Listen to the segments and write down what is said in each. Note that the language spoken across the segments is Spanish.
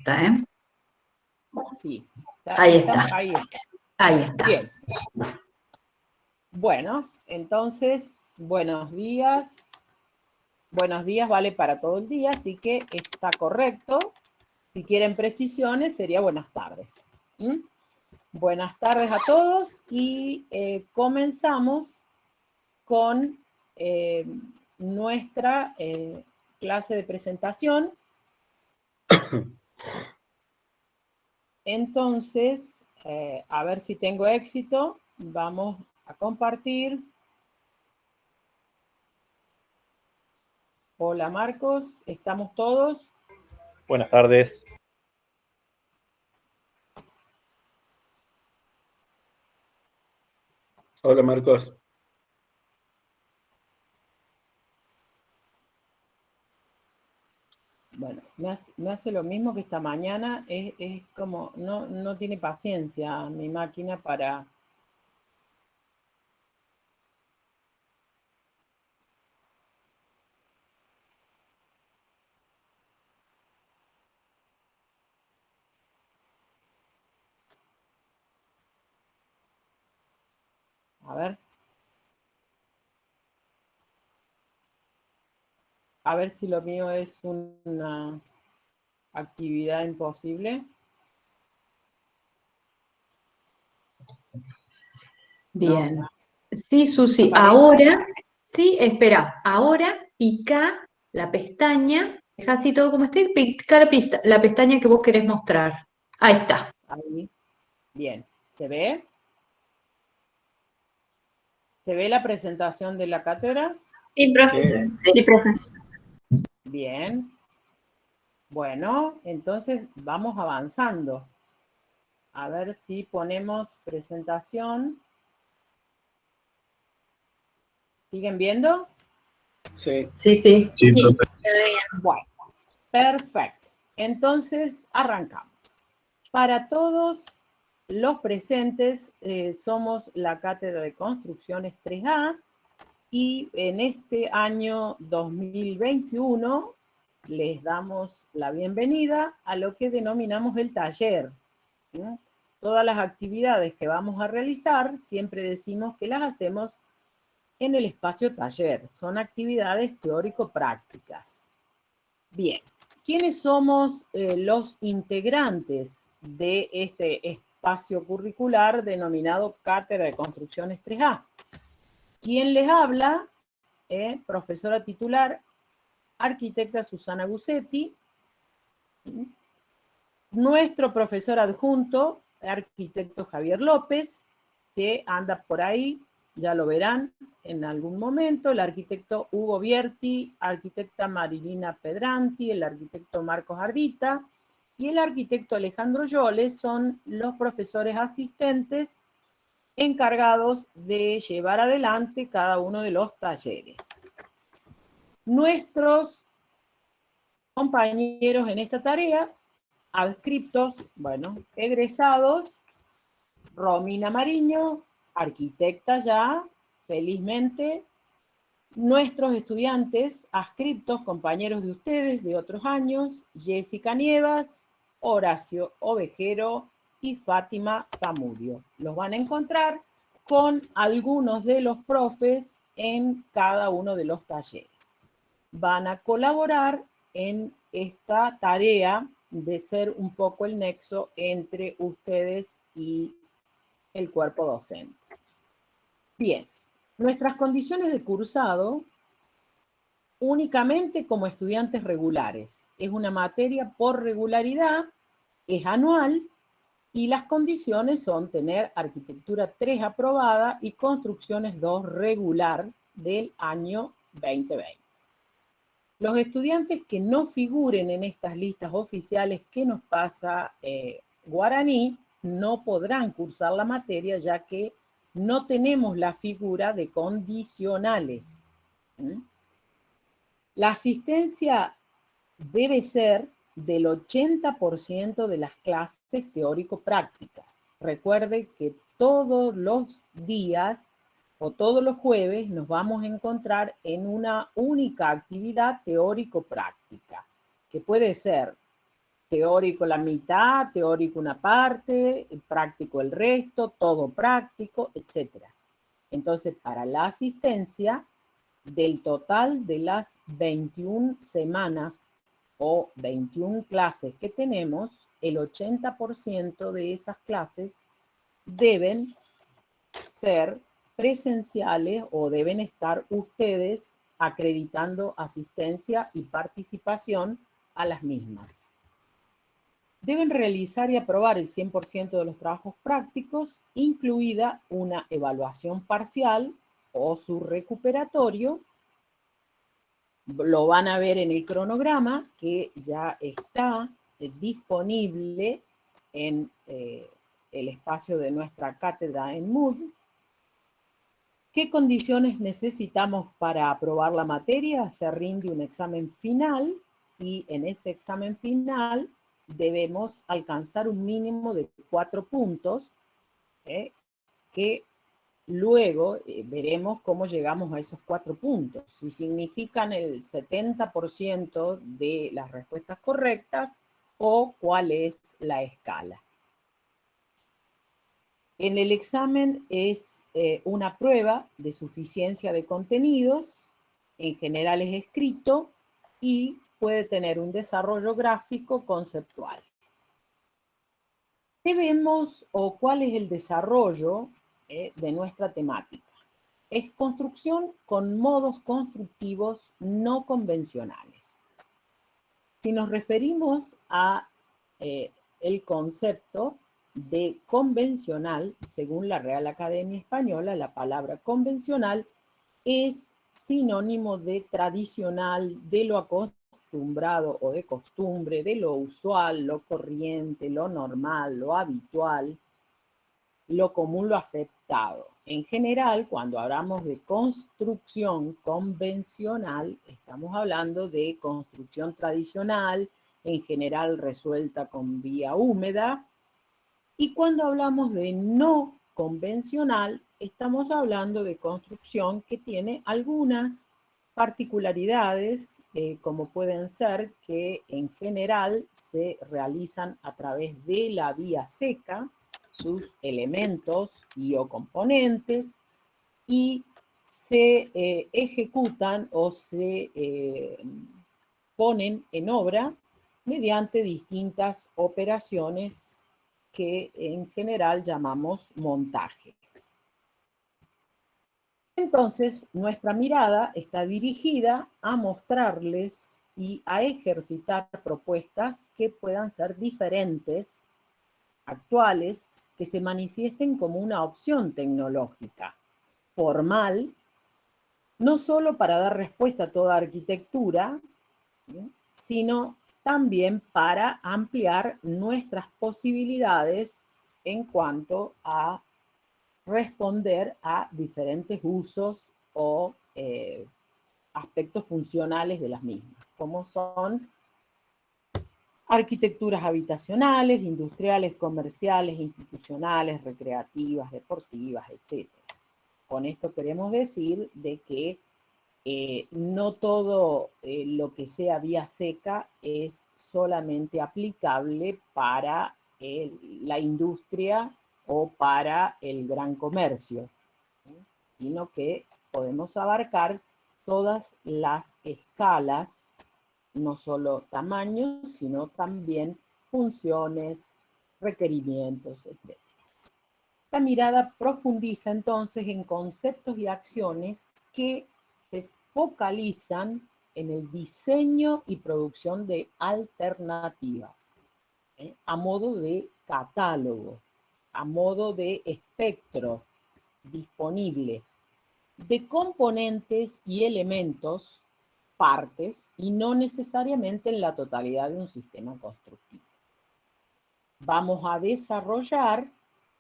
Está, ¿eh? Sí. Ahí está. Ahí está. Ahí está. Bien. Bueno, entonces, buenos días. Buenos días vale para todo el día, así que está correcto. Si quieren precisiones, sería buenas tardes. ¿Mm? Buenas tardes a todos y comenzamos con nuestra clase de presentación. Entonces, a ver si tengo éxito. Vamos a compartir. Hola Marcos, ¿estamos todos? Buenas tardes. Hola Marcos. Bueno, me hace lo mismo que esta mañana. Es como, no tiene paciencia mi máquina para... A ver. A ver si lo mío es una actividad imposible. Bien. No. Sí, Susi, ¿Aparece? ahora, sí, espera, ahora pica la pestaña, deja así todo como esté, pica la pestaña que vos querés mostrar. Ahí está. Ahí. Bien. ¿Se ve? ¿Se ve la presentación de la cátedra? Sí, profe. Sí, profe. Bien. Bueno, entonces vamos avanzando. A ver si ponemos presentación. ¿Siguen viendo? Sí. Sí, sí. Sí, profe. Bueno, perfecto. Entonces, arrancamos. Para todos los presentes, somos la Cátedra de Construcciones 3A y en este año 2021 les damos la bienvenida a lo que denominamos el taller. ¿Sí? Todas las actividades que vamos a realizar, siempre decimos que las hacemos en el espacio taller. Son actividades teórico-prácticas. Bien, ¿quiénes somos los integrantes de este espacio curricular denominado Cátedra de Construcciones 3A? ¿Quién les habla? Profesora titular, arquitecta Susana Gusetti. Nuestro profesor adjunto, arquitecto Javier López, que anda por ahí, ya lo verán en algún momento, el arquitecto Hugo Vierti, arquitecta Marilina Pedranti, el arquitecto Marcos Ardita y el arquitecto Alejandro Yoles son los profesores asistentes encargados de llevar adelante cada uno de los talleres. Nuestros compañeros en esta tarea, adscriptos, bueno, egresados, Romina Mariño, arquitecta ya, felizmente. Nuestros estudiantes, adscriptos, compañeros de ustedes de otros años, Jessica Nievas, Horacio Ovejero y Fátima Zamudio. Los van a encontrar con algunos de los profes en cada uno de los talleres. Van a colaborar en esta tarea de ser un poco el nexo entre ustedes y el cuerpo docente. Bien, nuestras condiciones de cursado únicamente como estudiantes regulares. Es una materia por regularidad, es anual y las condiciones son tener arquitectura 3 aprobada y construcciones 2 regular del año 2020. Los estudiantes que no figuren en estas listas oficiales que nos pasa Guaraní no podrán cursar la materia ya que no tenemos la figura de condicionales. La asistencia debe ser del 80% de las clases teórico-prácticas. Recuerde que todos los días o todos los jueves nos vamos a encontrar en una única actividad teórico-práctica, que puede ser teórico la mitad, teórico una parte, práctico el resto, todo práctico, etc. Entonces, para la asistencia, del total de las 21 semanas o 21 clases que tenemos, el 80% de esas clases deben ser presenciales o deben estar ustedes acreditando asistencia y participación a las mismas. Deben realizar y aprobar el 100% de los trabajos prácticos, incluida una evaluación parcial o su recuperatorio. Lo van a ver en el cronograma que ya está disponible en el espacio de nuestra cátedra en Moodle. ¿Qué condiciones necesitamos para aprobar la materia? Se rinde un examen final y en ese examen final debemos alcanzar un mínimo de 4 puntos, que luego veremos cómo llegamos a esos 4 puntos. Si significan el 70% de las respuestas correctas o cuál es la escala. En el examen es una prueba de suficiencia de contenidos, en general es escrito y puede tener un desarrollo gráfico conceptual. ¿Qué vemos o cuál es el desarrollo de nuestra temática? Es construcción con modos constructivos no convencionales. Si nos referimos a el concepto de convencional, según la Real Academia Española, la palabra convencional es sinónimo de tradicional, de lo acostumbrado o de costumbre, de lo usual, lo corriente, lo normal, lo habitual, lo común, lo aceptado. En general, cuando hablamos de construcción convencional, estamos hablando de construcción tradicional, en general resuelta con vía húmeda. Y cuando hablamos de no convencional, estamos hablando de construcción que tiene algunas particularidades, como pueden ser que en general se realizan a través de la vía seca, sus elementos y o componentes, y se ejecutan o se ponen en obra mediante distintas operaciones que en general llamamos montaje. Entonces, nuestra mirada está dirigida a mostrarles y a ejercitar propuestas que puedan ser diferentes, actuales, que se manifiesten como una opción tecnológica, formal, no solo para dar respuesta a toda arquitectura, sino también para ampliar nuestras posibilidades en cuanto a responder a diferentes usos o aspectos funcionales de las mismas, como son arquitecturas habitacionales, industriales, comerciales, institucionales, recreativas, deportivas, etc. Con esto queremos decir de que no todo lo que sea vía seca es solamente aplicable para la industria o para el gran comercio, sino que podemos abarcar todas las escalas, no solo tamaños, sino también funciones, requerimientos, etc. Esta mirada profundiza entonces en conceptos y acciones que se focalizan en el diseño y producción de alternativas, a modo de catálogo, a modo de espectro disponible de componentes y elementos, partes, y no necesariamente en la totalidad de un sistema constructivo. Vamos a desarrollar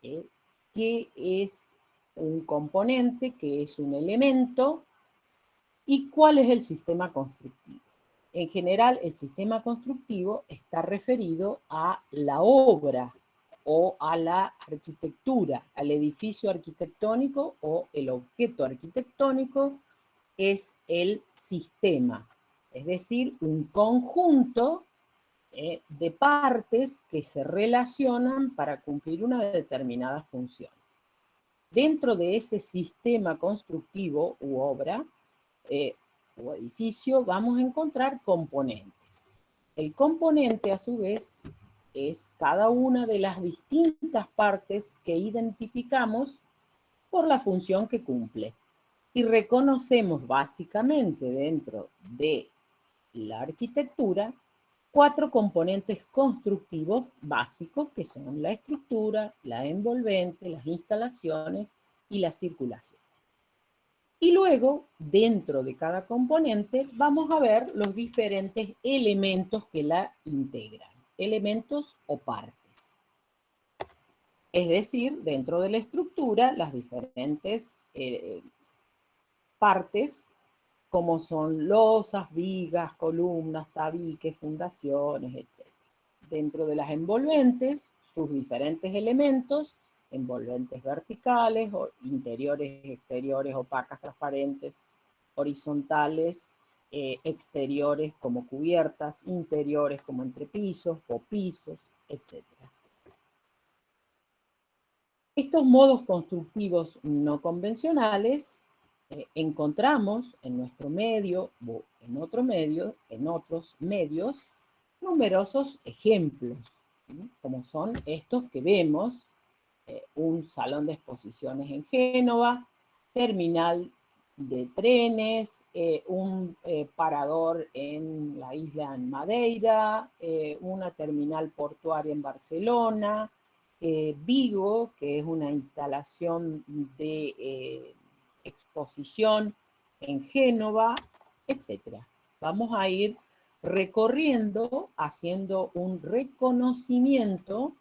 qué es un componente, qué es un elemento y cuál es el sistema constructivo. En general, el sistema constructivo está referido a la obra o a la arquitectura, al edificio arquitectónico o el objeto arquitectónico es el sistema, es decir, un conjunto de partes que se relacionan para cumplir una determinada función. Dentro de ese sistema constructivo u obra o edificio vamos a encontrar componentes. El componente, a su vez, es cada una de las distintas partes que identificamos por la función que cumple. Y reconocemos básicamente dentro de la arquitectura 4 componentes constructivos básicos que son la estructura, la envolvente, las instalaciones y la circulación. Y luego, dentro de cada componente, vamos a ver los diferentes elementos que la integran, elementos o partes. Es decir, dentro de la estructura, las diferentes partes, como son losas, vigas, columnas, tabiques, fundaciones, etc. Dentro de las envolventes, sus diferentes elementos, envolventes verticales, interiores, exteriores, opacas, transparentes, horizontales, exteriores como cubiertas, interiores como entrepisos o pisos, etc. Estos modos constructivos no convencionales encontramos en nuestro medio o en otros medios numerosos ejemplos, ¿sí? Como son estos que vemos, un salón de exposiciones en Génova, terminal de trenes, un parador en la isla en Madeira, una terminal portuaria en Barcelona, Vigo, que es una instalación de exposición en Génova, etc. Vamos a ir recorriendo, haciendo un reconocimiento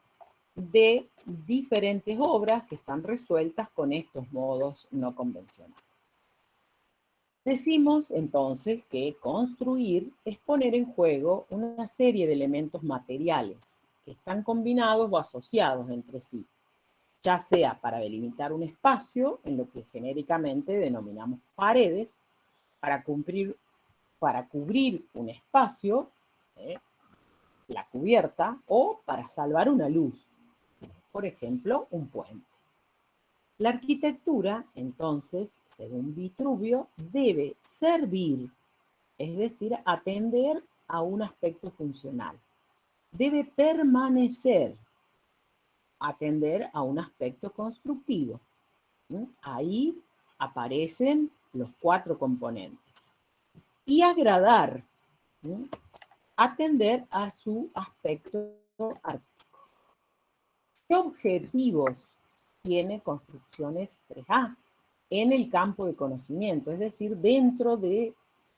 de diferentes obras que están resueltas con estos modos no convencionales. Decimos entonces que construir es poner en juego una serie de elementos materiales que están combinados o asociados entre sí, ya sea para delimitar un espacio, en lo que genéricamente denominamos paredes, para cubrir un espacio, la cubierta, o para salvar una luz, por ejemplo, un puente. La arquitectura, entonces, según Vitruvio, debe servir, es decir, atender a un aspecto funcional. Debe permanecer, atender a un aspecto constructivo. Ahí aparecen los 4 componentes. Y agradar, atender a su aspecto artístico. ¿Qué objetivos tiene Construcciones 3A en el campo de conocimiento? Es decir, dentro de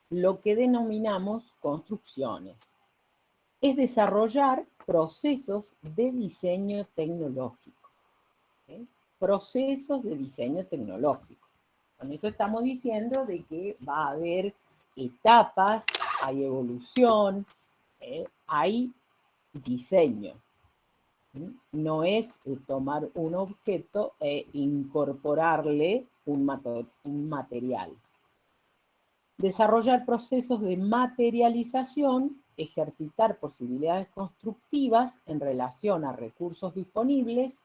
lo que denominamos construcciones. Es desarrollar procesos de diseño tecnológico. ¿Okay? Procesos de diseño tecnológico. Con esto estamos diciendo de que va a haber etapas, hay evolución, hay diseño. No es tomar un objeto e incorporarle un material. Desarrollar procesos de materialización, ejercitar posibilidades constructivas en relación a recursos disponibles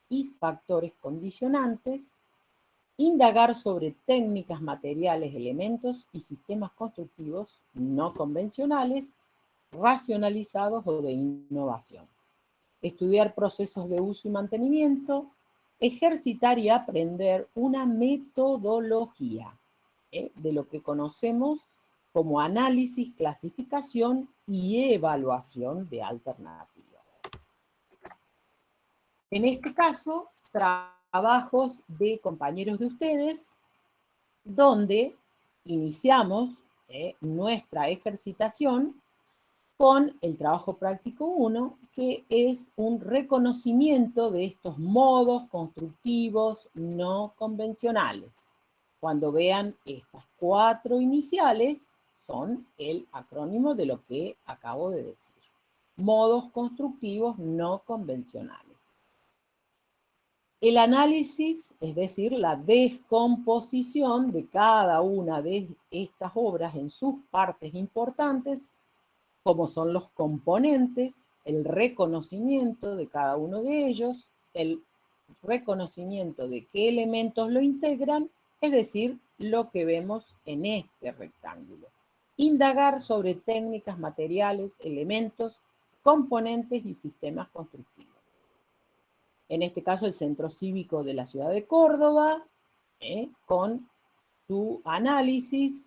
y factores condicionantes, indagar sobre técnicas, materiales, elementos y sistemas constructivos no convencionales, racionalizados o de innovación. Estudiar procesos de uso y mantenimiento, ejercitar y aprender una metodología de lo que conocemos como análisis, clasificación y evaluación de alternativas. En este caso, trabajos de compañeros de ustedes, donde iniciamos nuestra ejercitación con el trabajo práctico 1, que es un reconocimiento de estos modos constructivos no convencionales. Cuando vean estas 4 iniciales, son el acrónimo de lo que acabo de decir. Modos constructivos no convencionales. El análisis, es decir, la descomposición de cada una de estas obras en sus partes importantes, cómo son los componentes, el reconocimiento de cada uno de ellos, el reconocimiento de qué elementos lo integran, es decir, lo que vemos en este rectángulo. Indagar sobre técnicas, materiales, elementos, componentes y sistemas constructivos. En este caso, el Centro Cívico de la Ciudad de Córdoba, con su análisis,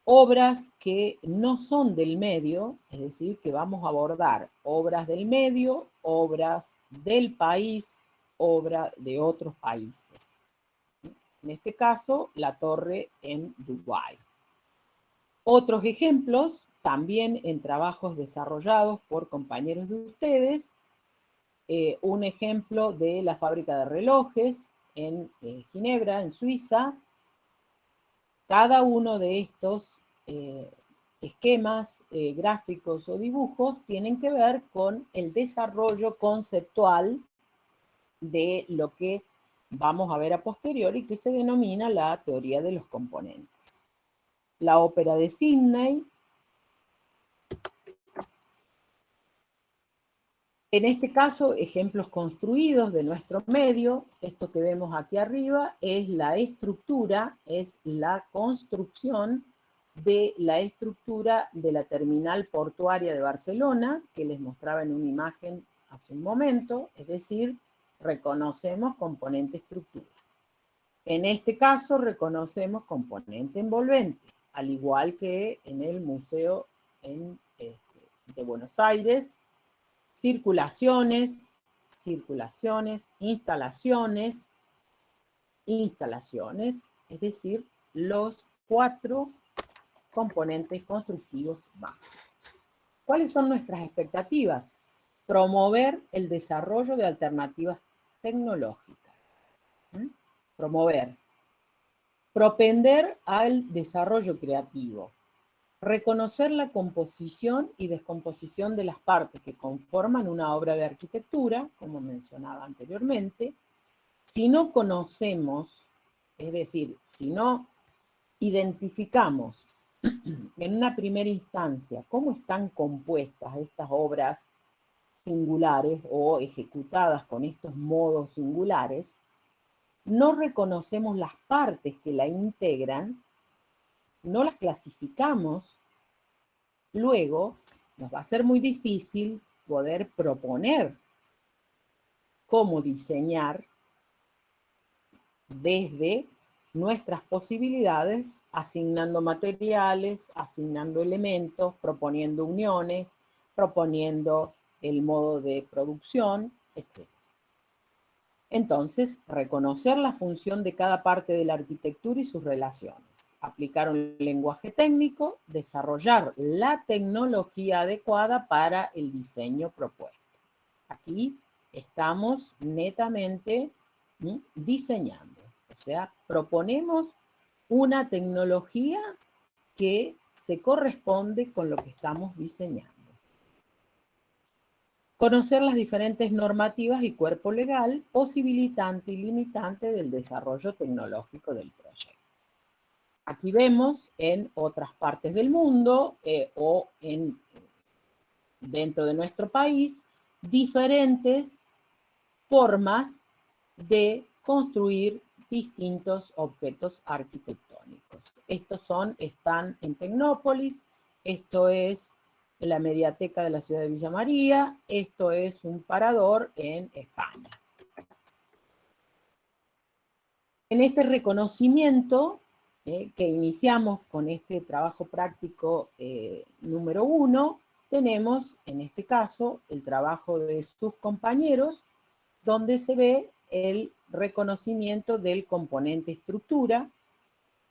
obras que no son del medio, es decir, que vamos a abordar obras del medio, obras del país, obras de otros países. En este caso, la torre en Dubái. Otros ejemplos, también en trabajos desarrollados por compañeros de ustedes, un ejemplo de la fábrica de relojes en Ginebra, en Suiza. Cada uno de estos esquemas gráficos o dibujos tienen que ver con el desarrollo conceptual de lo que vamos a ver a posteriori, que se denomina la teoría de los componentes. La ópera de Sydney. En este caso, ejemplos construidos de nuestro medio. Esto que vemos aquí arriba es la estructura, es la construcción de la estructura de la terminal portuaria de Barcelona, que les mostraba en una imagen hace un momento, es decir, reconocemos componente estructura. En este caso reconocemos componente envolvente, al igual que en el Museo de Buenos Aires, circulaciones, instalaciones, es decir, los 4 componentes constructivos básicos. ¿Cuáles son nuestras expectativas? Promover el desarrollo de alternativas tecnológicas. Promover. Propender al desarrollo creativo. Reconocer la composición y descomposición de las partes que conforman una obra de arquitectura, como mencionaba anteriormente. Si no conocemos, es decir, si no identificamos en una primera instancia cómo están compuestas estas obras singulares o ejecutadas con estos modos singulares, no reconocemos las partes que la integran, no las clasificamos, luego nos va a ser muy difícil poder proponer cómo diseñar desde nuestras posibilidades, asignando materiales, asignando elementos, proponiendo uniones, proponiendo el modo de producción, etc. Entonces, reconocer la función de cada parte de la arquitectura y sus relaciones. Aplicar un lenguaje técnico, desarrollar la tecnología adecuada para el diseño propuesto. Aquí estamos netamente diseñando. O sea, proponemos una tecnología que se corresponde con lo que estamos diseñando. Conocer las diferentes normativas y cuerpo legal posibilitante y limitante del desarrollo tecnológico del proyecto. Aquí vemos en otras partes del mundo o dentro de nuestro país diferentes formas de construir distintos objetos arquitectónicos. Estos están en Tecnópolis, esto es la mediateca de la ciudad de Villa María, esto es un parador en España. En este reconocimiento que iniciamos con este trabajo práctico número 1, tenemos en este caso el trabajo de sus compañeros, donde se ve el reconocimiento del componente estructura,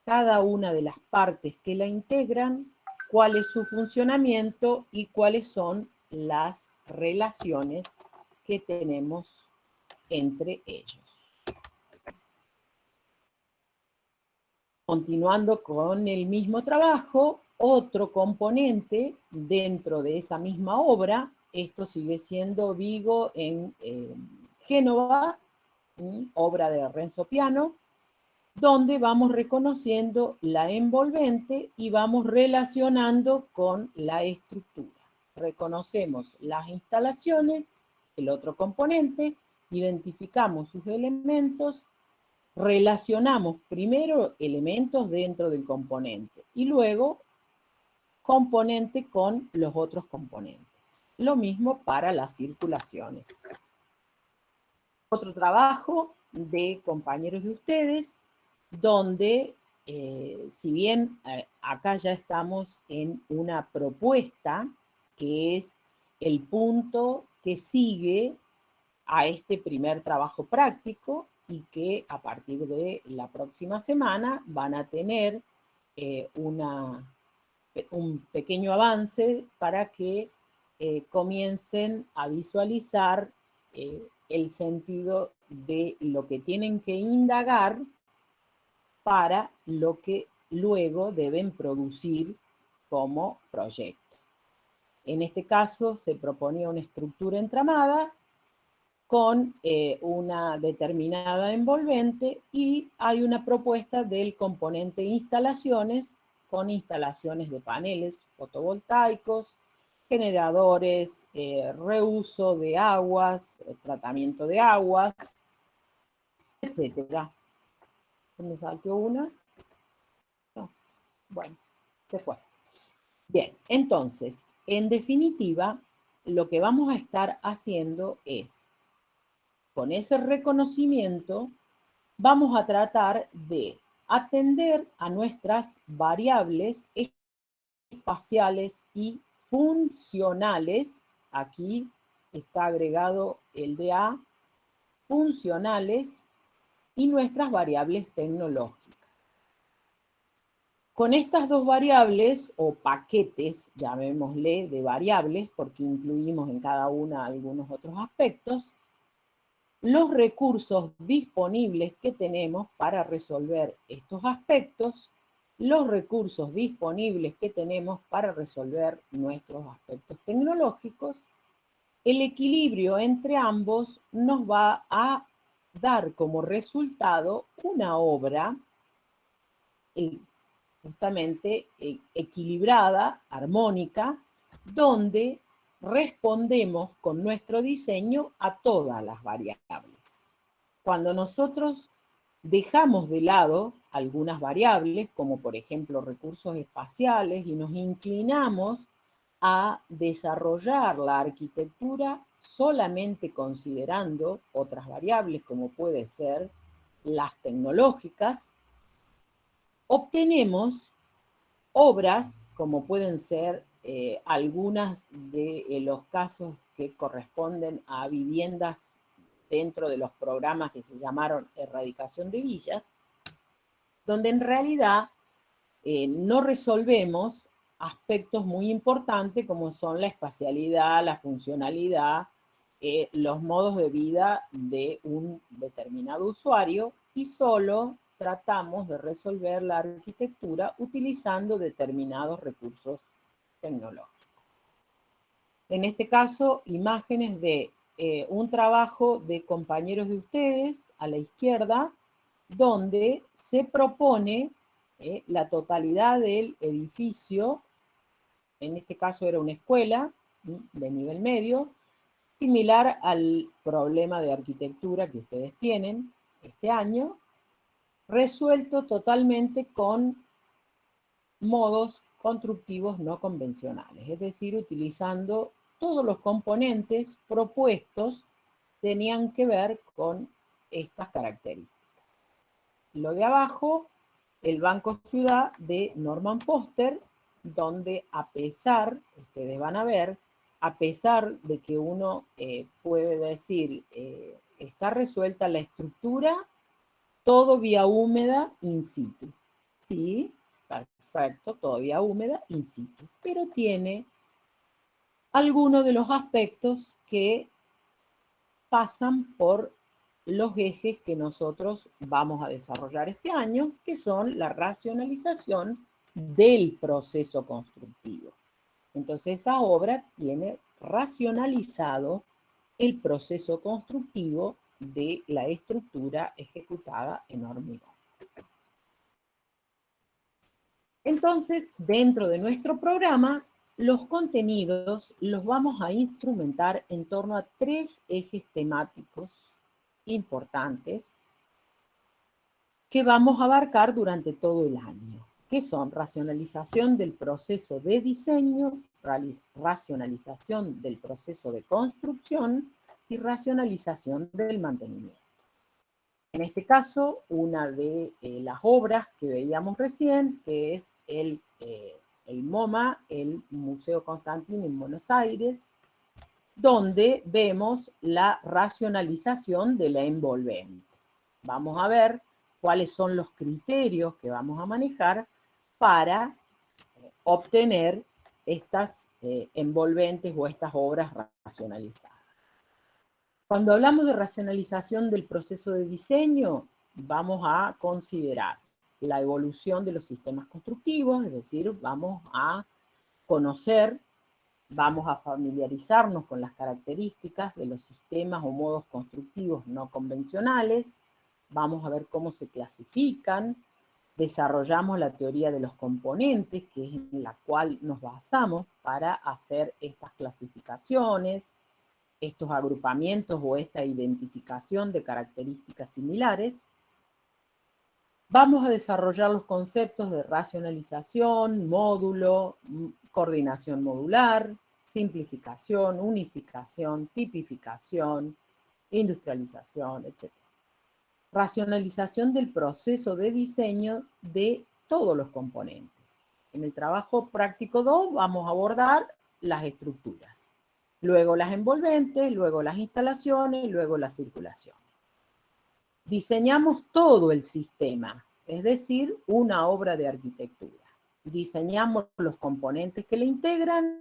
cada una de las partes que la integran, cuál es su funcionamiento y cuáles son las relaciones que tenemos entre ellos. Continuando con el mismo trabajo, otro componente dentro de esa misma obra, esto sigue siendo Vigo en Génova, obra de Renzo Piano, donde vamos reconociendo la envolvente y vamos relacionando con la estructura. reconocemos las instalaciones, el otro componente, identificamos sus elementos, relacionamos primero elementos dentro del componente y luego componente con los otros componentes. Lo mismo para las circulaciones. Otro trabajo de compañeros de ustedes, donde si bien acá ya estamos en una propuesta, que es el punto que sigue a este primer trabajo práctico y que a partir de la próxima semana van a tener un pequeño avance para que comiencen a visualizar el sentido de lo que tienen que indagar para lo que luego deben producir como proyecto. En este caso se proponía una estructura entramada con una determinada envolvente y hay una propuesta del componente instalaciones con instalaciones de paneles fotovoltaicos, generadores, reuso de aguas, tratamiento de aguas, etcétera. ¿Me saltó una? No. Bueno, se fue. Bien, entonces, en definitiva, lo que vamos a estar haciendo es, con ese reconocimiento, vamos a tratar de atender a nuestras variables espaciales y funcionales. Aquí está agregado el de A, funcionales, y nuestras variables tecnológicas. Con estas dos variables, o paquetes, llamémosle de variables, porque incluimos en cada una algunos otros aspectos, los recursos disponibles que tenemos para resolver estos aspectos, los recursos disponibles que tenemos para resolver nuestros aspectos tecnológicos, el equilibrio entre ambos nos va a dar como resultado una obra justamente equilibrada, armónica, donde respondemos con nuestro diseño a todas las variables. Cuando nosotros dejamos de lado algunas variables, como por ejemplo recursos espaciales, y nos inclinamos a desarrollar la arquitectura solamente considerando otras variables, como puede ser las tecnológicas, obtenemos obras, como pueden ser algunas de los casos que corresponden a viviendas dentro de los programas que se llamaron erradicación de villas, donde en realidad no resolvemos aspectos muy importantes como son la espacialidad, la funcionalidad, los modos de vida de un determinado usuario, y solo tratamos de resolver la arquitectura utilizando determinados recursos tecnológicos. En este caso, imágenes de un trabajo de compañeros de ustedes a la izquierda, donde se propone la totalidad del edificio, en este caso era una escuela de nivel medio, similar al problema de arquitectura que ustedes tienen este año, resuelto totalmente con modos constructivos no convencionales, es decir, utilizando todos los componentes propuestos tenían que ver con estas características. Lo de abajo, el Banco Ciudad de Norman Foster, donde a pesar, ustedes van a ver, a pesar de que uno puede decir, está resuelta la estructura, todo vía húmeda in situ. Sí, perfecto, todo vía húmeda in situ, pero tiene algunos de los aspectos que pasan por los ejes que nosotros vamos a desarrollar este año, que son la racionalización del proceso constructivo. Entonces, esa obra tiene racionalizado el proceso constructivo de la estructura ejecutada en hormigón. Entonces, dentro de nuestro programa, los contenidos los vamos a instrumentar en torno a 3 ejes temáticos importantes que vamos a abarcar durante todo el año, que son racionalización del proceso de diseño, racionalización del proceso de construcción y racionalización del mantenimiento. En este caso, una de las obras que veíamos recién, que es el MoMA, el Museo Constantino en Buenos Aires, donde vemos la racionalización de la envolvente. Vamos a ver cuáles son los criterios que vamos a manejar para obtener estas envolventes o estas obras racionalizadas. Cuando hablamos de racionalización del proceso de diseño, vamos a considerar la evolución de los sistemas constructivos, es decir, vamos a conocer, vamos a familiarizarnos con las características de los sistemas o modos constructivos no convencionales, vamos a ver cómo se clasifican, desarrollamos la teoría de los componentes, que es en la cual nos basamos para hacer estas clasificaciones, estos agrupamientos o esta identificación de características similares. Vamos a desarrollar los conceptos de racionalización, módulo, coordinación modular, simplificación, unificación, tipificación, industrialización, etc. Racionalización del proceso de diseño de todos los componentes. En el trabajo práctico 2 vamos a abordar las estructuras, luego las envolventes, luego las instalaciones, luego las circulaciones. Diseñamos todo el sistema, es decir, una obra de arquitectura. Diseñamos los componentes que le integran,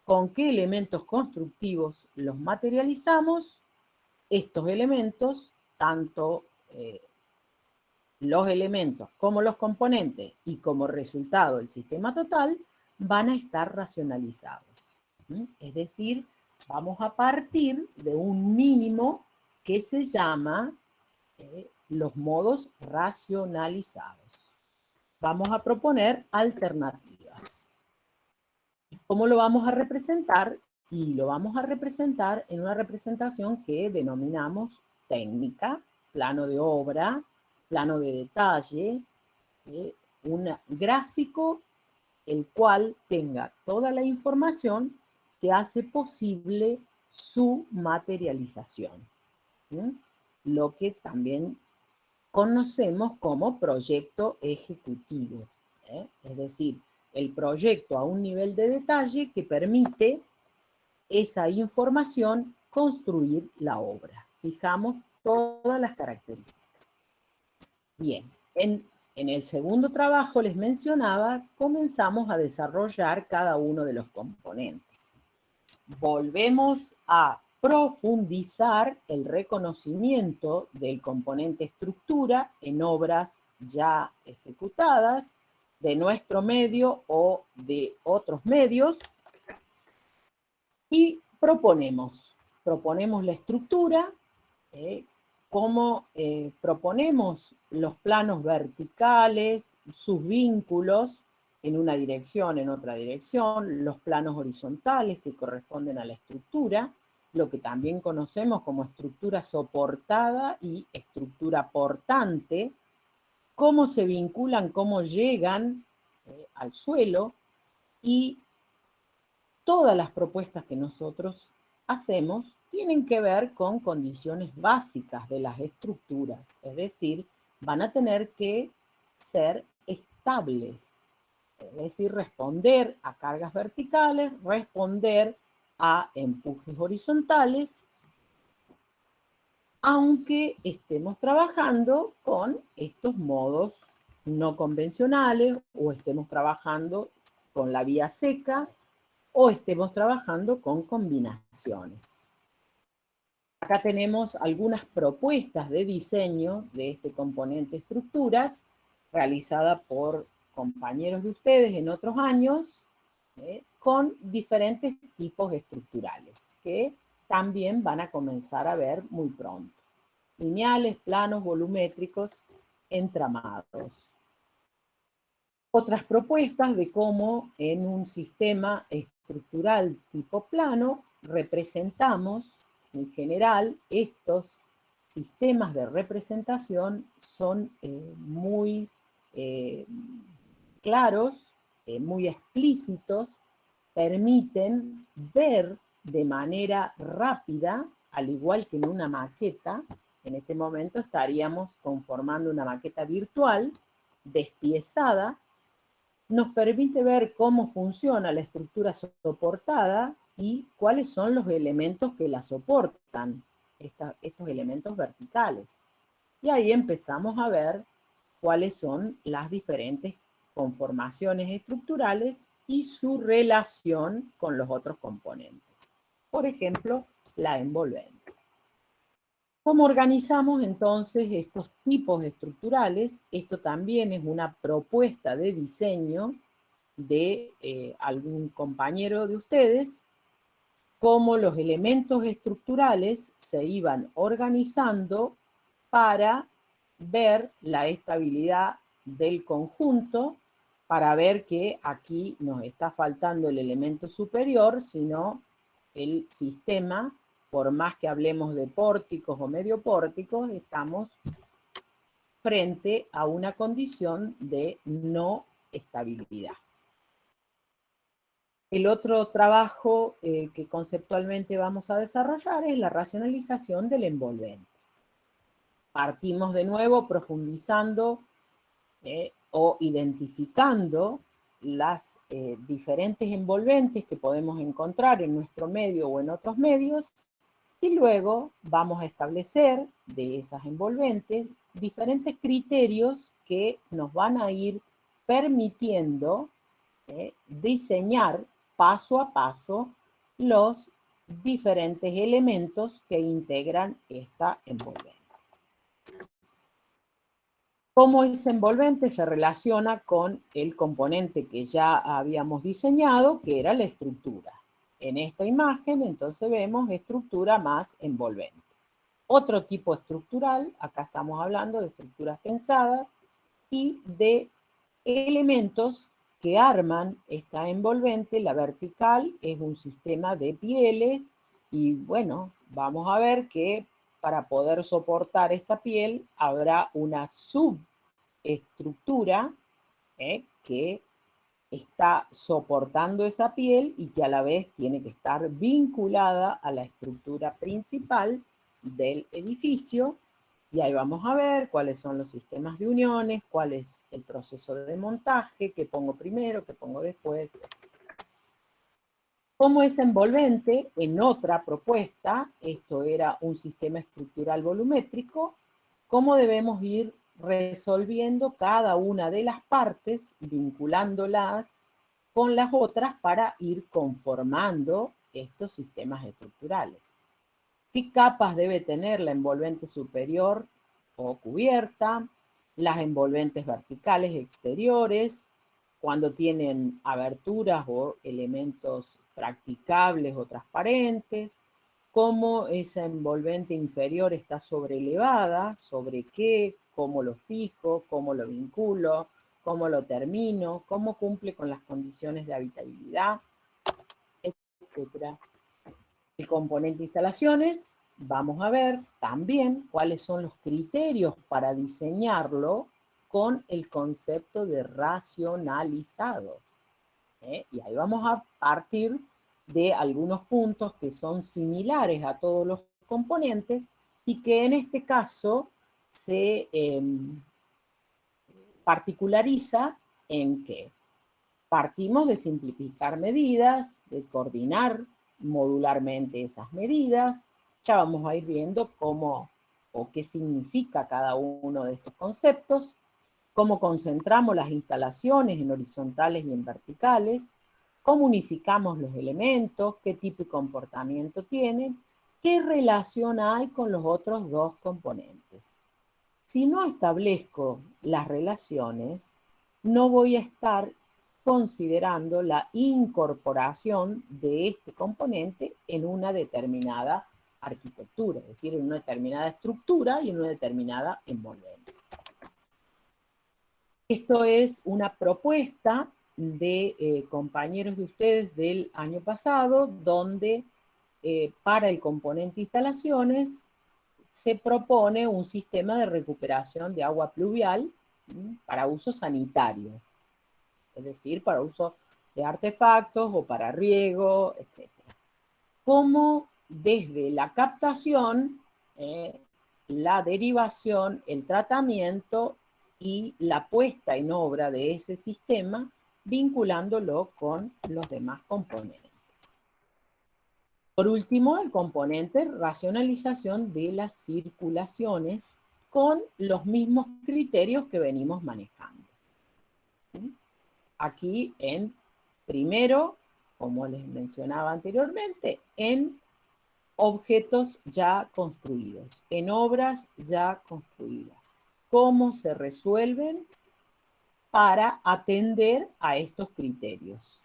con qué elementos constructivos los materializamos. Estos elementos, tanto los elementos como los componentes y como resultado el sistema total, van a estar racionalizados. Es decir, vamos a partir de un mínimo que se llama los modos racionalizados. Vamos a proponer alternativas. ¿Cómo lo vamos a representar? Y lo vamos a representar en una representación que denominamos técnica, plano de obra, plano de detalle, un gráfico el cual tenga toda la información que hace posible su materialización. Lo que también conocemos como proyecto ejecutivo. Es decir, el proyecto a un nivel de detalle que permite esa información construir la obra. Fijamos todas las características. Bien, en el segundo trabajo les mencionaba, comenzamos a desarrollar cada uno de los componentes. Volvemos a profundizar el reconocimiento del componente estructura en obras ya ejecutadas de nuestro medio o de otros medios y proponemos la estructura, cómo proponemos los planos verticales, sus vínculos en una dirección, en otra dirección, los planos horizontales que corresponden a la estructura, lo que también conocemos como estructura soportada y estructura portante, cómo se vinculan, cómo llegan al suelo, y todas las propuestas que nosotros hacemos tienen que ver con condiciones básicas de las estructuras, es decir, van a tener que ser estables, es decir, responder a cargas verticales, responder a empujes horizontales, aunque estemos trabajando con estos modos no convencionales o estemos trabajando con la vía seca o estemos trabajando con combinaciones. Acá tenemos algunas propuestas de diseño de este componente estructuras realizada por compañeros de ustedes en otros años con diferentes tipos estructurales que también van a comenzar a ver muy pronto. Lineales, planos, volumétricos, entramados. Otras propuestas de cómo en un sistema estructural tipo plano, representamos, en general, estos sistemas de representación son muy claros, muy explícitos, permiten ver de manera rápida, al igual que en una maqueta. En este momento estaríamos conformando una maqueta virtual, despiezada. Nos permite ver cómo funciona la estructura soportada y cuáles son los elementos que la soportan, estos elementos verticales. Y ahí empezamos a ver cuáles son las diferentes conformaciones estructurales y su relación con los otros componentes. Por ejemplo, la envolvente. ¿Cómo organizamos entonces estos tipos estructurales? Esto también es una propuesta de diseño de algún compañero de ustedes, cómo los elementos estructurales se iban organizando para ver la estabilidad del conjunto, para ver que aquí nos está faltando el elemento superior, sino el sistema, por más que hablemos de pórticos o medio pórticos, estamos frente a una condición de no estabilidad. El otro trabajo que conceptualmente vamos a desarrollar es la racionalización del envolvente. Partimos de nuevo profundizando o identificando las diferentes envolventes que podemos encontrar en nuestro medio o en otros medios, y luego vamos a establecer de esas envolventes diferentes criterios que nos van a ir permitiendo diseñar paso a paso los diferentes elementos que integran esta envolvente. Cómo ese envolvente se relaciona con el componente que ya habíamos diseñado, que era la estructura. En esta imagen, entonces, vemos estructura más envolvente. Otro tipo estructural, acá estamos hablando de estructuras tensadas y de elementos que arman esta envolvente. La vertical es un sistema de pieles y, bueno, vamos a ver que para poder soportar esta piel habrá una subestructura que está soportando esa piel y que a la vez tiene que estar vinculada a la estructura principal del edificio. Y ahí vamos a ver cuáles son los sistemas de uniones, cuál es el proceso de montaje, qué pongo primero, qué pongo después, etc. Como es envolvente, en otra propuesta, esto era un sistema estructural volumétrico, cómo debemos ir resolviendo cada una de las partes, vinculándolas con las otras para ir conformando estos sistemas estructurales. ¿Qué capas debe tener la envolvente superior o cubierta? Las envolventes verticales exteriores, cuando tienen aberturas o elementos practicables o transparentes, cómo esa envolvente inferior está sobrelevada, sobre qué, cómo lo fijo, cómo lo vinculo, cómo lo termino, cómo cumple con las condiciones de habitabilidad, etc. El componente instalaciones, vamos a ver también cuáles son los criterios para diseñarlo con el concepto de racionalizado. Y ahí vamos a partir de algunos puntos que son similares a todos los componentes y que en este caso se particulariza en que partimos de simplificar medidas, de coordinar modularmente esas medidas. Ya vamos a ir viendo cómo o qué significa cada uno de estos conceptos, cómo concentramos las instalaciones en horizontales y en verticales, cómo unificamos los elementos, qué tipo de comportamiento tienen, qué relación hay con los otros dos componentes. Si no establezco las relaciones, no voy a estar considerando la incorporación de este componente en una determinada arquitectura, es decir, en una determinada estructura y en una determinada envolvente. Esto es una propuesta de compañeros de ustedes del año pasado, donde para el componente instalaciones se propone un sistema de recuperación de agua pluvial para uso sanitario, es decir, para uso de artefactos o para riego, etc. Cómo desde la captación, la derivación, el tratamiento y la puesta en obra de ese sistema, vinculándolo con los demás componentes. Por último, el componente racionalización de las circulaciones con los mismos criterios que venimos manejando. Aquí primero, como les mencionaba anteriormente, en objetos ya construidos, en obras ya construidas. ¿Cómo se resuelven para atender a estos criterios?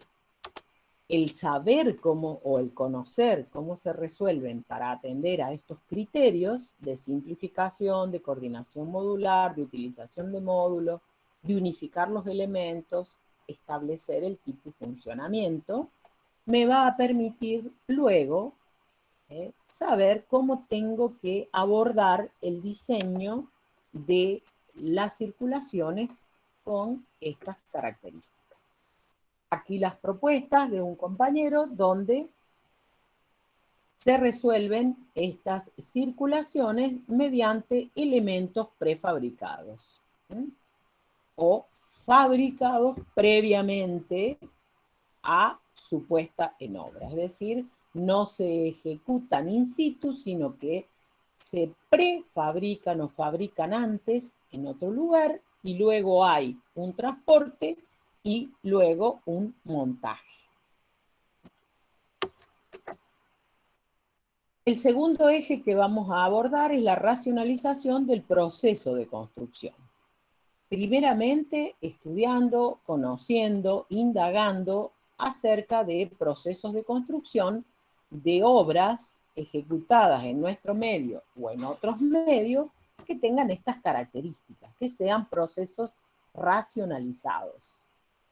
El saber cómo, o el conocer cómo se resuelven para atender a estos criterios de simplificación, de coordinación modular, de utilización de módulos, de unificar los elementos, establecer el tipo y funcionamiento, me va a permitir luego saber cómo tengo que abordar el diseño de las circulaciones con estas características. Aquí las propuestas de un compañero donde se resuelven estas circulaciones mediante elementos prefabricados o fabricados previamente a su puesta en obra. Es decir, no se ejecutan in situ, sino que se prefabrican o fabrican antes en otro lugar y luego hay un transporte y luego un montaje. El segundo eje que vamos a abordar es la racionalización del proceso de construcción. Primeramente, estudiando, conociendo, indagando acerca de procesos de construcción de obras ejecutadas en nuestro medio o en otros medios que tengan estas características, que sean procesos racionalizados.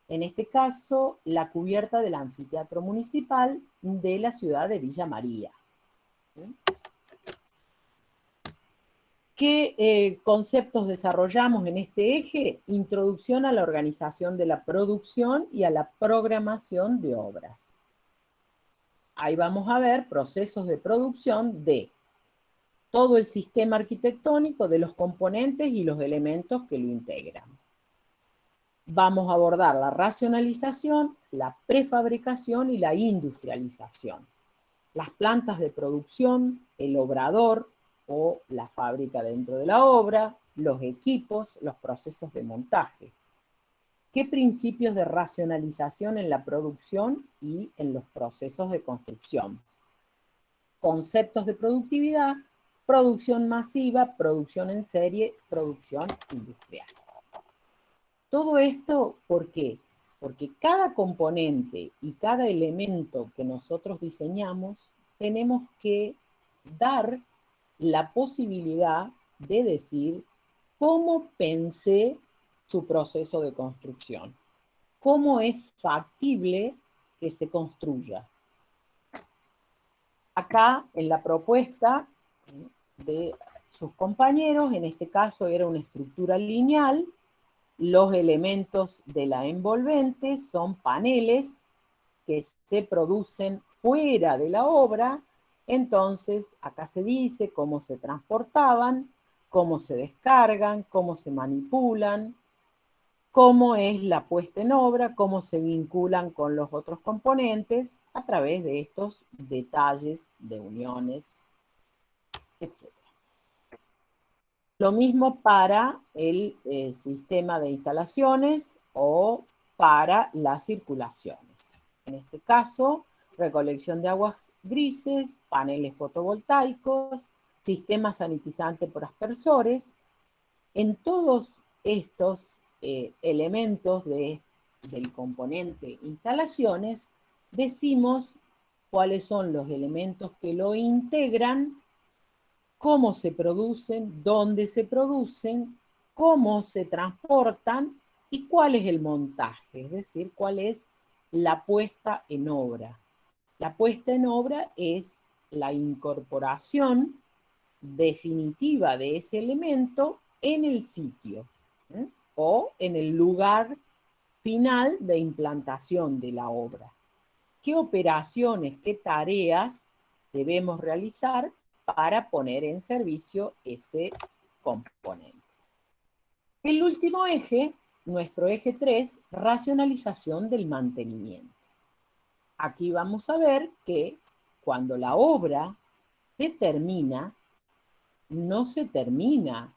En este caso, la cubierta del anfiteatro municipal de la ciudad de Villa María. ¿Qué conceptos desarrollamos en este eje? Introducción a la organización de la producción y a la programación de obras. Ahí vamos a ver procesos de producción de todo el sistema arquitectónico, de los componentes y los elementos que lo integran. Vamos a abordar la racionalización, la prefabricación y la industrialización. Las plantas de producción, el obrador o la fábrica dentro de la obra, los equipos, los procesos de montaje. ¿Qué principios de racionalización en la producción y en los procesos de construcción? Conceptos de productividad, producción masiva, producción en serie, producción industrial. Todo esto, ¿por qué? Porque cada componente y cada elemento que nosotros diseñamos, tenemos que dar la posibilidad de decir cómo pensé su proceso de construcción, cómo es factible que se construya. Acá, en la propuesta de sus compañeros, en este caso era una estructura lineal. Los elementos de la envolvente son paneles que se producen fuera de la obra. Entonces, acá se dice cómo se transportaban, cómo se descargan, cómo se manipulan, cómo es la puesta en obra, cómo se vinculan con los otros componentes a través de estos detalles de uniones, etc. Lo mismo para el sistema de instalaciones o para las circulaciones. En este caso, recolección de aguas grises, paneles fotovoltaicos, sistemas sanitizantes por aspersores. En todos estos elementos del componente instalaciones, decimos cuáles son los elementos que lo integran, cómo se producen, dónde se producen, cómo se transportan ¿Y cuál es el montaje? Es decir, ¿cuál es la puesta en obra? La puesta en obra es la incorporación definitiva de ese elemento en el sitio, ¿eh? O en el lugar final de implantación de la obra. ¿Qué operaciones, qué tareas debemos realizar para poner en servicio ese componente? El último eje, nuestro eje 3, racionalización del mantenimiento. Aquí vamos a ver que cuando la obra se termina, no se termina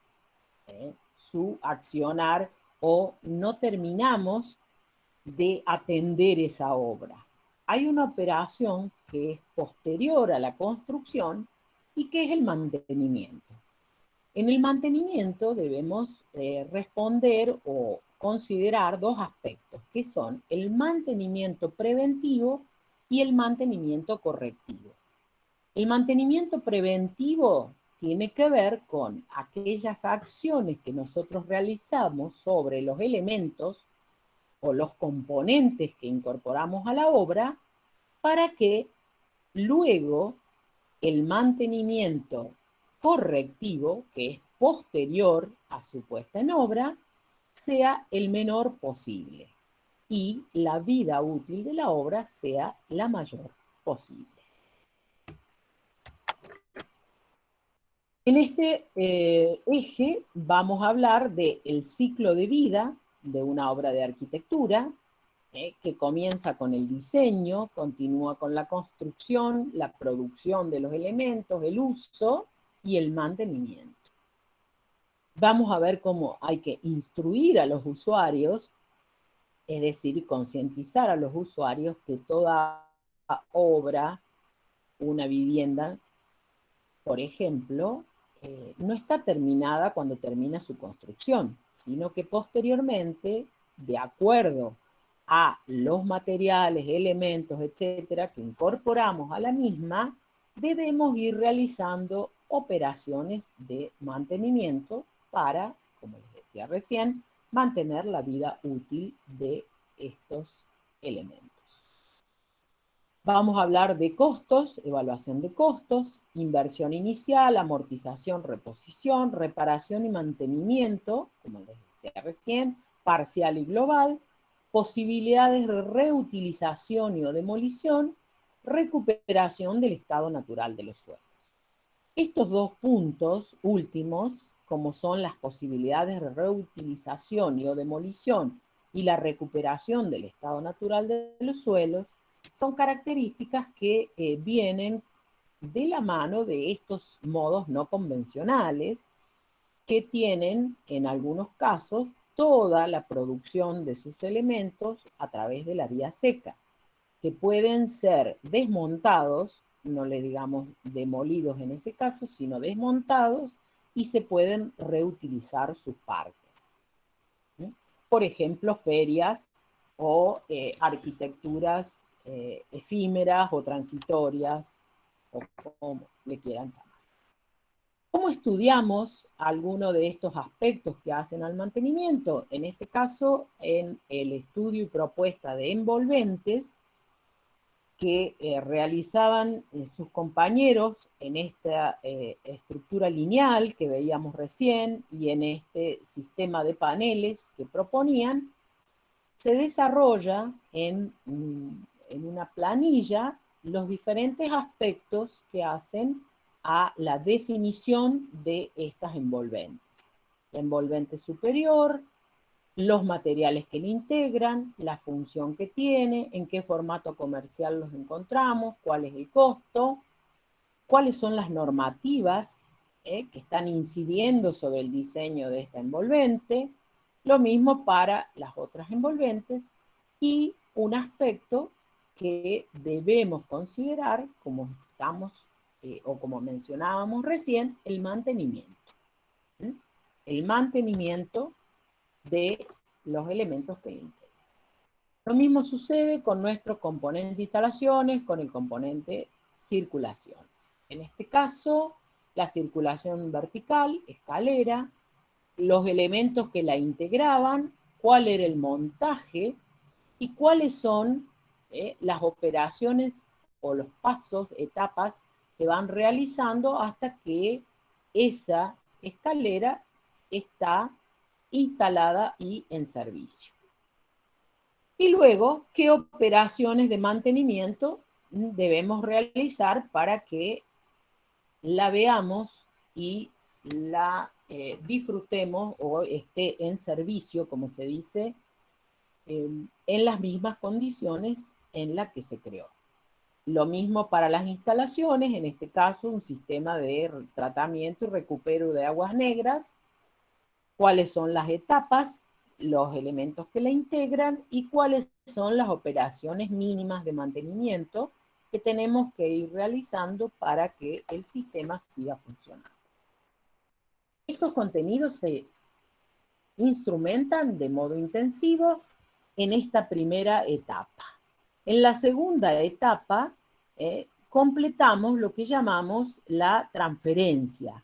su accionar o no terminamos de atender esa obra. Hay una operación que es posterior a la construcción y que es el mantenimiento. En el mantenimiento debemos responder o considerar dos aspectos, que son el mantenimiento preventivo y el mantenimiento correctivo. El mantenimiento preventivo tiene que ver con aquellas acciones que nosotros realizamos sobre los elementos o los componentes que incorporamos a la obra para que luego el mantenimiento correctivo, que es posterior a su puesta en obra, sea el menor posible y la vida útil de la obra sea la mayor posible. En este eje vamos a hablar del ciclo de vida de una obra de arquitectura, que comienza con el diseño, continúa con la construcción, la producción de los elementos, el uso y el mantenimiento. Vamos a ver cómo hay que instruir a los usuarios, es decir, concientizar a los usuarios que toda obra, una vivienda, por ejemplo, no está terminada cuando termina su construcción, sino que posteriormente, de acuerdo a los materiales, elementos, etcétera, que incorporamos a la misma, debemos ir realizando operaciones de mantenimiento para, como les decía recién, mantener la vida útil de estos elementos. Vamos a hablar de costos, evaluación de costos, inversión inicial, amortización, reposición, reparación y mantenimiento, como les decía recién, parcial y global, posibilidades de reutilización y o demolición, recuperación del estado natural de los suelos. Estos dos puntos últimos, como son las posibilidades de reutilización y o demolición y la recuperación del estado natural de los suelos, son características que vienen de la mano de estos modos no convencionales que tienen, en algunos casos, toda la producción de sus elementos a través de la vía seca, que pueden ser desmontados, no le digamos demolidos en ese caso, sino desmontados, y se pueden reutilizar sus partes. Por ejemplo, ferias o arquitecturas efímeras o transitorias, o como le quieran llamar. ¿Cómo estudiamos alguno de estos aspectos que hacen al mantenimiento? En este caso, en el estudio y propuesta de envolventes que realizaban sus compañeros en esta estructura lineal que veíamos recién y en este sistema de paneles que proponían, se desarrolla en una planilla los diferentes aspectos que hacen a la definición de estas envolventes. La envolvente superior, los materiales que le integran, la función que tiene, en qué formato comercial los encontramos, cuál es el costo, cuáles son las normativas que están incidiendo sobre el diseño de esta envolvente, lo mismo para las otras envolventes y un aspecto que debemos considerar, como estamos o como mencionábamos recién, el mantenimiento. El mantenimiento de los elementos que le integran. Lo mismo sucede con nuestro componente instalaciones, con el componente circulaciones. En este caso, la circulación vertical, escalera, los elementos que la integraban cuál era el montaje y cuáles son las operaciones o los pasos, etapas que van realizando hasta que esa escalera está instalada y en servicio. Y luego, ¿qué operaciones de mantenimiento debemos realizar para que la veamos y la disfrutemos o esté en servicio, como se dice, en las mismas condiciones en las que se creó? Lo mismo para las instalaciones, en este caso un sistema de tratamiento y recupero de aguas negras, cuáles son las etapas, los elementos que la integran y cuáles son las operaciones mínimas de mantenimiento que tenemos que ir realizando para que el sistema siga funcionando. Estos contenidos se instrumentan de modo intensivo en esta primera etapa. En la segunda etapa, completamos lo que llamamos la transferencia,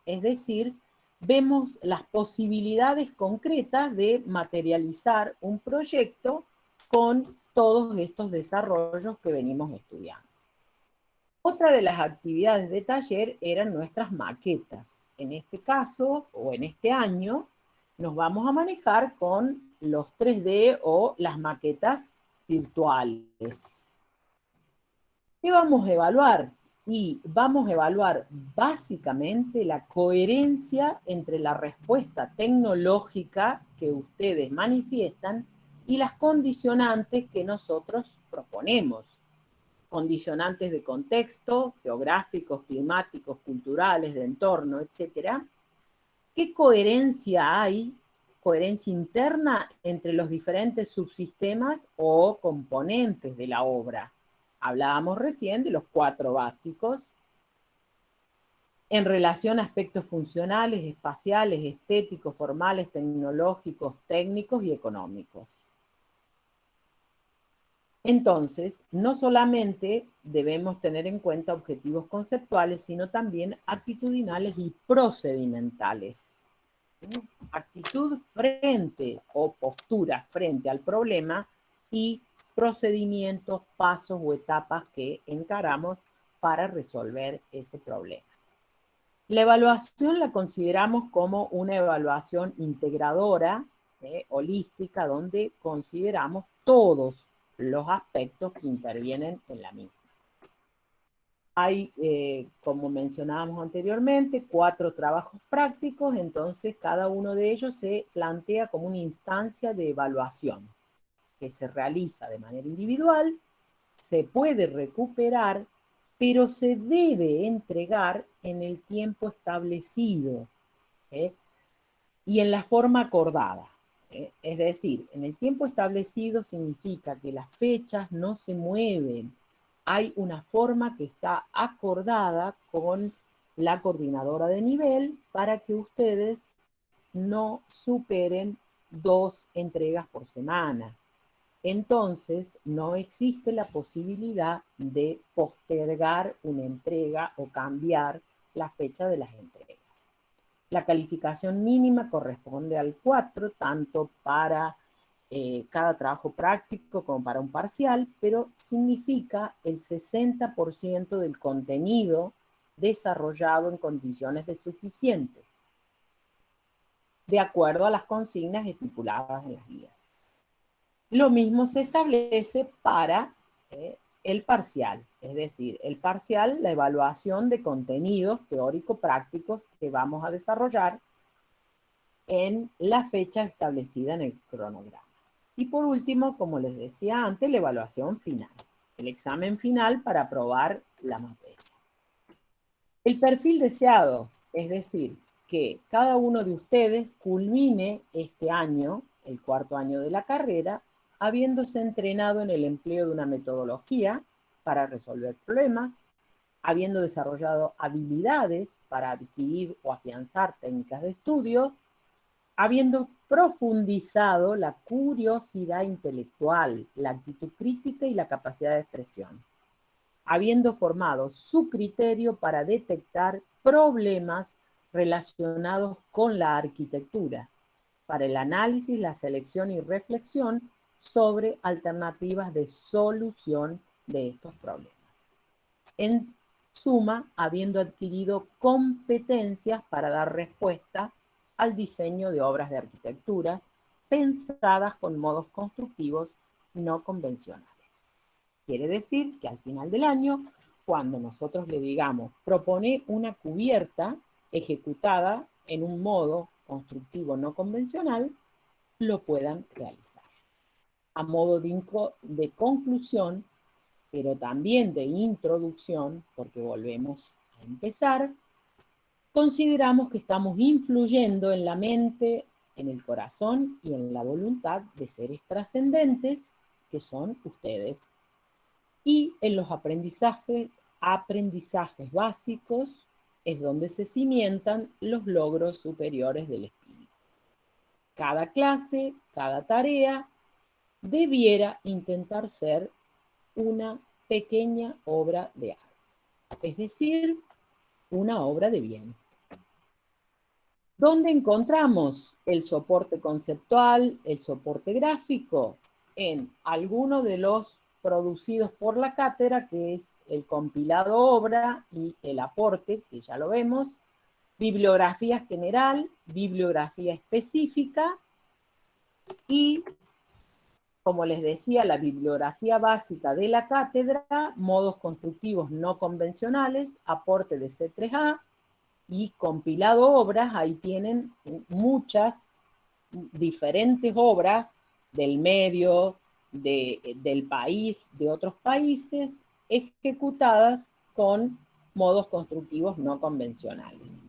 es decir, vemos las posibilidades concretas de materializar un proyecto con todos estos desarrollos que venimos estudiando. Otra de las actividades de taller eran nuestras maquetas. En este caso, o en este año, nos vamos a manejar con los 3D o las maquetas virtuales. ¿Qué vamos a evaluar? Y vamos a evaluar básicamente la coherencia entre la respuesta tecnológica que ustedes manifiestan y las condicionantes que nosotros proponemos. Condicionantes de contexto, geográficos, climáticos, culturales, de entorno, etc. ¿Qué coherencia hay, coherencia interna entre los diferentes subsistemas o componentes de la obra? Hablábamos recién de los 4 básicos en relación a aspectos funcionales, espaciales, estéticos, formales, tecnológicos, técnicos y económicos. Entonces, no solamente debemos tener en cuenta objetivos conceptuales, sino también actitudinales y procedimentales. Actitud frente o postura frente al problema y procedimientos, pasos o etapas que encaramos para resolver ese problema. La evaluación la consideramos como una evaluación integradora, holística, donde consideramos todos los aspectos que intervienen en la misma. Hay, como mencionábamos anteriormente, 4 trabajos prácticos, entonces cada uno de ellos se plantea como una instancia de evaluación que se realiza de manera individual, se puede recuperar, pero se debe entregar en el tiempo establecido y en la forma acordada. Es decir, en el tiempo establecido significa que las fechas no se mueven. Hay una forma que está acordada con la coordinadora de nivel para que ustedes no superen 2 entregas por semana. Entonces, no existe la posibilidad de postergar una entrega o cambiar la fecha de las entregas. La calificación mínima corresponde al 4, tanto para cada trabajo práctico como para un parcial, pero significa el 60% del contenido desarrollado en condiciones de suficiente, de acuerdo a las consignas estipuladas en las guías. Lo mismo se establece para el parcial, es decir, el parcial, la evaluación de contenidos teórico-prácticos que vamos a desarrollar en la fecha establecida en el cronograma. Y por último, como les decía antes, la evaluación final, el examen final para aprobar la materia. El perfil deseado, es decir, que cada uno de ustedes culmine este año, el 4º año de la carrera, habiéndose entrenado en el empleo de una metodología para resolver problemas, habiendo desarrollado habilidades para adquirir o afianzar técnicas de estudio, habiendo profundizado la curiosidad intelectual, la actitud crítica y la capacidad de expresión, habiendo formado su criterio para detectar problemas relacionados con la arquitectura, para el análisis, la selección y reflexión sobre alternativas de solución de estos problemas. En suma, habiendo adquirido competencias para dar respuesta al diseño de obras de arquitectura pensadas con modos constructivos no convencionales. Quiere decir que al final del año, cuando nosotros le digamos, propone una cubierta ejecutada en un modo constructivo no convencional, lo puedan realizar. A modo de conclusión, pero también de introducción, porque volvemos a empezar, consideramos que estamos influyendo en la mente, en el corazón y en la voluntad de seres trascendentes, que son ustedes, y en los aprendizajes básicos es donde se cimientan los logros superiores del espíritu. Cada clase, cada tarea, debiera intentar ser una pequeña obra de arte, es decir, una obra de bien. ¿Dónde encontramos el soporte conceptual, el soporte gráfico? En alguno de los producidos por la cátedra, que es el compilado obra y el aporte, que ya lo vemos, bibliografía general, bibliografía específica y, como les decía, la bibliografía básica de la cátedra, modos constructivos no convencionales, aporte de C3A y compilado obras. Ahí tienen muchas diferentes obras del medio, del país, de otros países, ejecutadas con modos constructivos no convencionales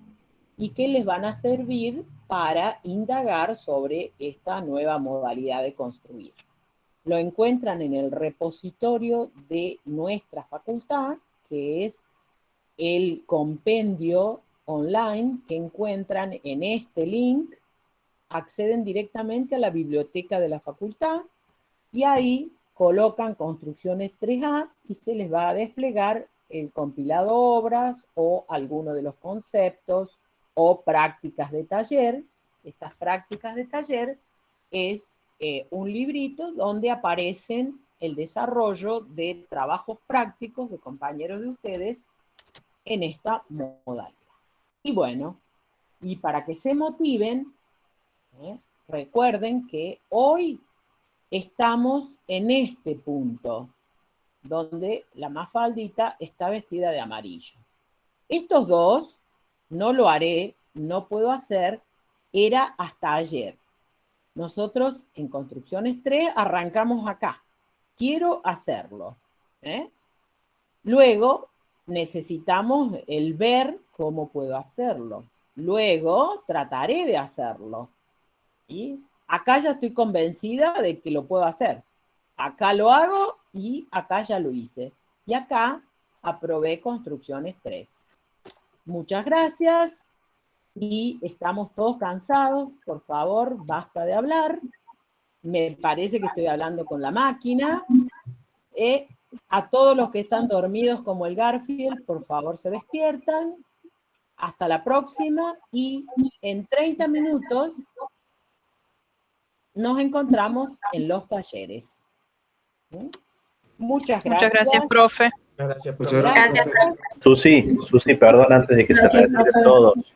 y que les van a servir para indagar sobre esta nueva modalidad de construir. Lo encuentran en el repositorio de nuestra facultad, que es el compendio online que encuentran en este link. Acceden directamente a la biblioteca de la facultad y ahí colocan construcciones 3A y se les va a desplegar el compilado obras o alguno de los conceptos o prácticas de taller. Estas prácticas de taller es un librito donde aparecen el desarrollo de trabajos prácticos de compañeros de ustedes en esta modalidad. Y bueno, y para que se motiven, recuerden que hoy estamos en este punto, donde la Mafaldita está vestida de amarillo. Estos dos, no lo haré, no puedo hacer, era hasta ayer. Nosotros en Construcciones 3 arrancamos acá. Quiero hacerlo. Luego necesitamos el ver cómo puedo hacerlo. Luego trataré de hacerlo. ¿Sí? Acá ya estoy convencida de que lo puedo hacer. Acá lo hago y acá ya lo hice. Y acá aprobé Construcciones 3. Muchas gracias. Y estamos todos cansados. Por favor, basta de hablar. Me parece que estoy hablando con la máquina. A todos los que están dormidos como el Garfield, por favor se despiertan. Hasta la próxima. Y en 30 minutos nos encontramos en los talleres. Muchas gracias. Muchas gracias, profe. Gracias, Gracias, profe. Susi, perdón, antes de que se retiren todos.